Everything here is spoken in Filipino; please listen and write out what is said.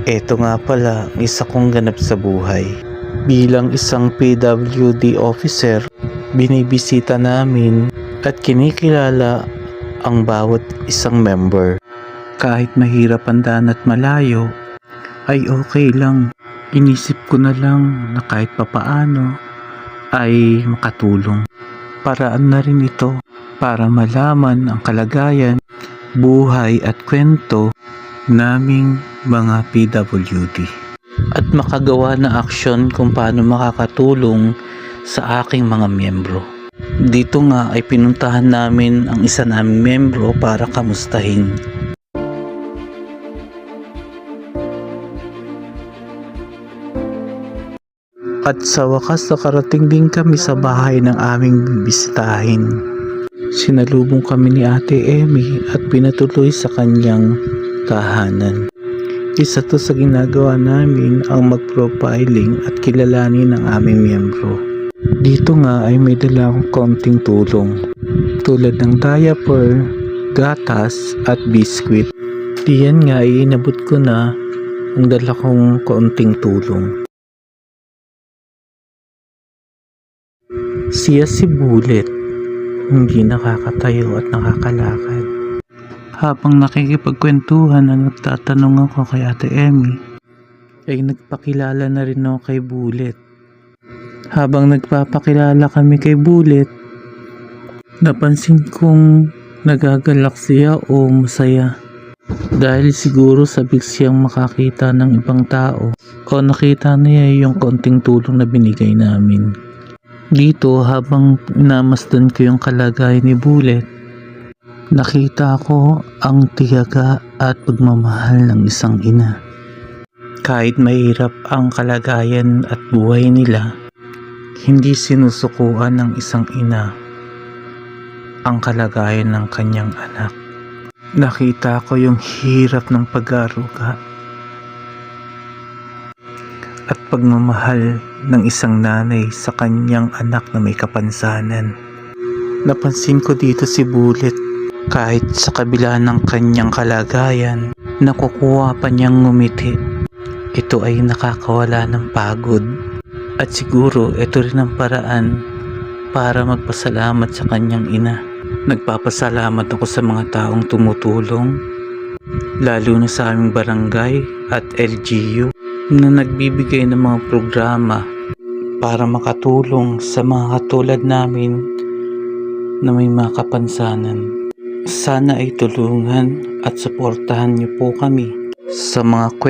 Eto nga pala ang isa kong ganap sa buhay. Bilang isang PWD officer, binibisita namin at kinikilala ang bawat isang member. Kahit mahirap ang daan at malayo, ay okay lang. Inisip ko na lang na kahit papaano ay makatulong. Paraan na rin ito para malaman ang kalagayan, buhay at kwento naming mga PWD at makagawa na aksyon kung paano makakatulong sa aking mga miyembro. Dito nga ay pinuntahan namin ang isa naming miyembro para kamustahin. At sa wakas nakarating din kami sa bahay ng aming bibisitahin. Sinalubong kami ni Ate Emmy at pinatuloy sa kanyang tahanan. Isa to sa ginagawa namin ang mag-profiling at kilalanin ang aming miyembro. Dito nga ay may dala akong konting tulong tulad ng diaper, gatas at biskwit. Diyan nga ay inabot ko na ang dala kong konting tulong. Siya si Bullet, hindi nakakatayo at nakakalakad. Habang nakikipagkwentuhan na nagtatanong ako kay Ate Emmy, ay nagpakilala na rin ako kay Bullet. Habang nagpapakilala kami kay Bullet, napansin kong nagagalak siya o masaya. Dahil siguro sabik siyang makakita ng ibang tao o nakita niya yung konting tulong na binigay namin. Dito habang namasdan ko yung kalagayan ni Bullet, nakita ko ang tiyaga at pagmamahal ng isang ina. Kahit mahirap ang kalagayan at buhay nila, hindi sinusukuan ng isang ina ang kalagayan ng kanyang anak. Nakita ko yung hirap ng pag-aaruga at pagmamahal ng isang nanay sa kanyang anak na may kapansanan. Napansin ko dito si Bullet, kahit sa kabila ng kanyang kalagayan, nakukuha pa niyang ngumiti. Ito ay nakakawala ng pagod at siguro ito rin ang paraan para magpasalamat sa kanyang ina. Nagpapasalamat ako sa mga taong tumutulong, lalo na sa aming barangay at LGU na nagbibigay ng mga programa para makatulong sa mga katulad namin na may mga kapansanan. Sana ay tulungan at suportahan niyo po kami sa mga